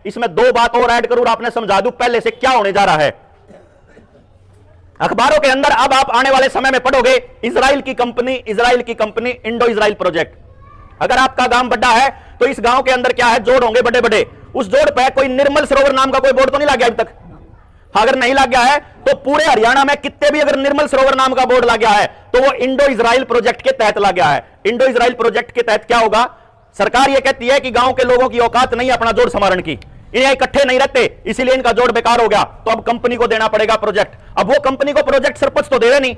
इसमें दो बात और ऐड करूं, आपने समझा दूं पहले से क्या होने जा रहा है। अखबारों के अंदर अब आप आने वाले समय में पढ़ोगे, इजराइल की कंपनी इंडो इजराइल प्रोजेक्ट। अगर आपका गांव बड़ा है तो इस गांव के अंदर क्या है, जोड़ होंगे बड़े बड़े, उस जोड़ पे कोई निर्मल सरोवर नाम का कोई बोर्ड तो नहीं लग गया अभी तक? अगर नहीं लग गया है तो पूरे हरियाणा में कितने भी अगर निर्मल सरोवर नाम का बोर्ड लग गया है तो वो इंडो इजराइल प्रोजेक्ट के तहत लग गया है। इंडो इजराइल प्रोजेक्ट के तहत क्या होगा, सरकार ये कहती है कि गांव के लोगों की औकात नहीं अपना जोड़ संवारण की, इन्हें इकट्ठे नहीं रहते, इसीलिए इनका जोड़ बेकार हो गया, तो अब कंपनी को देना पड़ेगा प्रोजेक्ट। अब वो कंपनी को प्रोजेक्ट सरपंच तो दे रहे नहीं,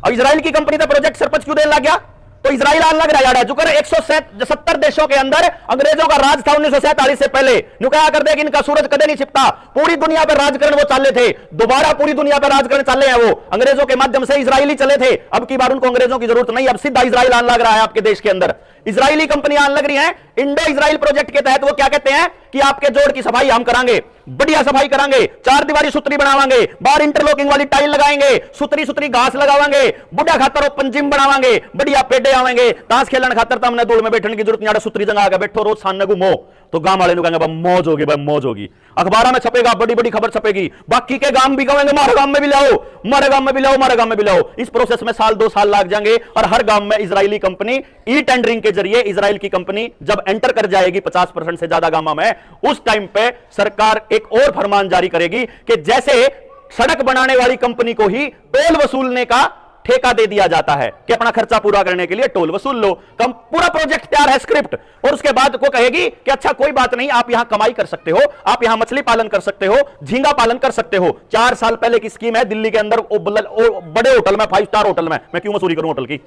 अब इजराइल की कंपनी तो प्रोजेक्ट सरपंच क्यों देने लग गया? तो इजराइल आने लग रहा है जो कर 170 देशों के अंदर अंग्रेजों का राज था 1947 से पहले, न्यू कहा कर दे कि इनका सूरज कदे नहीं छिपता, पूरी दुनिया पर राजकरण वो चाले थे, दोबारा पूरी दुनिया पर राजकरण चाले हैं, वो अंग्रेजों के माध्यम से इजरायली चले थे, अब की बार उनको अंग्रेजों की जरूरत नहीं, अब सीधा इजराइल आने लग रहा है आपके देश के अंदर, इजरायली कंपनी आने लग रही है। इंडो इजराइल प्रोजेक्ट के तहत वो क्या कहते हैं कि आपके जोड़ की सफाई हम करांगे, बढ़िया सफाई करांगे, चार दीवारी सुतरी बनावांगे, बाहर इंटरलॉकिंग वाली टाइल लगाएंगे, सुतरी सुतरी घास लगावांगे, बुढ़ा खातर ओपन जिम बनावांगे, बढ़िया पेडे आवेंगे, ताश खेलन खातर तो हमने दूर में बैठने की जरूरत नहीं, सुतरी जगह आगे बैठो, रोज सामने घूमो, तो गांव वाले कहेंगे भाई मौज होगी, भाई मौज होगी, अखबारों में छपेगा, बड़ी बड़ी खबर छपेगी, बाकी के गांव भी कहेंगे मारे गांव में भी लाओ, मारे गांव में भी लाओ, मारे गांव में भी लाओ। इस प्रोसेस में साल 2 साल लग जाएंगे और हर गांव में इजरायली कंपनी ई टेंडरिंग के जरिए इजराइल की कंपनी जब एंटर कर जाएगी 50% से ज्यादा गांव में, उस टाइम पे सरकार एक और फरमान जारी करेगी कि जैसे सड़क बनाने वाली कंपनी को ही टोल वसूलने का ठेका दे दिया जाता है कि अपना खर्चा पूरा करने के लिए टोल वसूल लो, कम पूरा प्रोजेक्ट तैयार है स्क्रिप्ट, और उसके बाद को कहेगी कि अच्छा कोई बात नहीं, आप यहां कमाई कर सकते हो, आप यहां मछली पालन कर सकते हो, झींगा पालन कर सकते हो। 4 साल पहले की स्कीम है दिल्ली के अंदर, बड़े होटल में, 5 स्टार होटल में, मैं क्यों मसूरी करूं होटल की,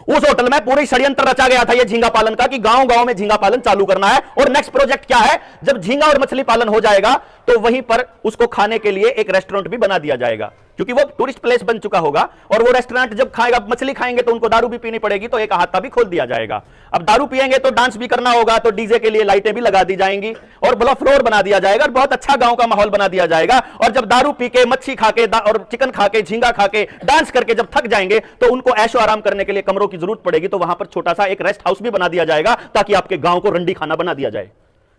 उस होटल में पूरी षड्यंत्र रचा गया था ये झींगा पालन का कि गांव गांव में झींगा पालन चालू करना है। और नेक्स्ट प्रोजेक्ट क्या है, जब झींगा और मछली पालन हो जाएगा तो वहीं पर उसको खाने के लिए एक रेस्टोरेंट भी बना दिया जाएगा, क्योंकि वो टूरिस्ट प्लेस बन चुका होगा, और वो रेस्टोरेंट जब खाएगा, मछली खाएंगे तो उनको दारू भी पीनी पड़ेगी, तो एक अहाता भी खोल दिया जाएगा। अब दारू पिएंगे तो डांस भी करना होगा, तो डीजे के लिए लाइटें भी लगा दी जाएंगी और बड़ा फ्लोर बना दिया जाएगा और बहुत अच्छा गांव का माहौल बना दिया जाएगा। और जब दारू पी के, मच्छी खा के और चिकन खा के, झींगा खा के, डांस करके जब थक जाएंगे तो उनको ऐशो आराम करने के लिए कमरों की जरूरत पड़ेगी, तो वहां पर छोटा सा एक रेस्ट हाउस भी बना दिया जाएगा ताकि आपके गांव को रंडी खाना बना दिया जाए।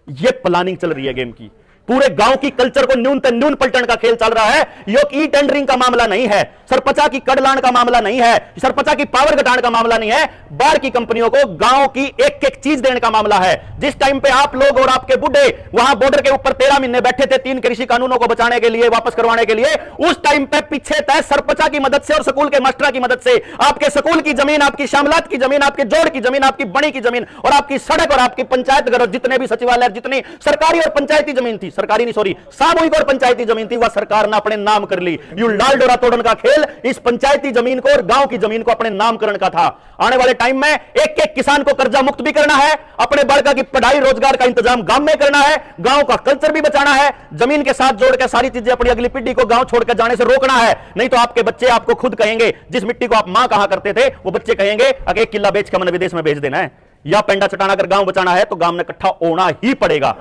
ये प्लानिंग चल रही है गेम की, पूरे गांव की कल्चर को न्यूनतम न्यून पलटन का खेल चल रहा है। ये ई टेंडरिंग का मामला नहीं है, सरपंचा की कड़लान का मामला नहीं है, सरपंचा की पावर घटाने का मामला नहीं है, बाहर की कंपनियों को गांव की एक एक चीज देने का मामला है। जिस टाइम पे आप लोग और आपके बुढ़े वहां बॉर्डर के ऊपर 13 महीने बैठे थे 3 कृषि कानूनों को बचाने के लिए, वापस करवाने के लिए, उस टाइम पे पीछे तय सरपंचा की मदद से और स्कूल के मास्टर की मदद से आपके स्कूल की जमीन, आपकी शामलात की जमीन, आपके जोड़ की जमीन, आपकी बड़ी की जमीन और आपकी सड़क और आपकी पंचायत घर, जितने भी सचिवालय, जितनी सरकारी और पंचायती जमीन थी, सरकारी नहीं सॉरी सामूहिक और पंचायती जमीन थी, वह सरकार ने अपने नाम कर ली। यू लाल डोरा तोड़न का खेल इस पंचायती जमीन को और गांव की जमीन को अपने नामकरण का था। आने वाले टाइम में एक एक किसान को कर्जा मुक्त भी करना है, अपने बालका की पढ़ाई रोजगार का इंतजाम गांव में करना है, गांव का कल्चर भी बचाना है, जमीन के साथ जोड़ के सारी चीजें अपनी अगली पीढ़ी को गांव छोड़कर जाने से रोकना है। नहीं तो आपके बच्चे आपको खुद कहेंगे, जिस मिट्टी को आप मां कहा करते थे, वो बच्चे कहेंगे अगर 1 किला बेच के मैंने विदेश में भेज देना है या पेंडा चटाना, अगर गांव बचाना है तो गांव में इकट्ठा होना ही पड़ेगा।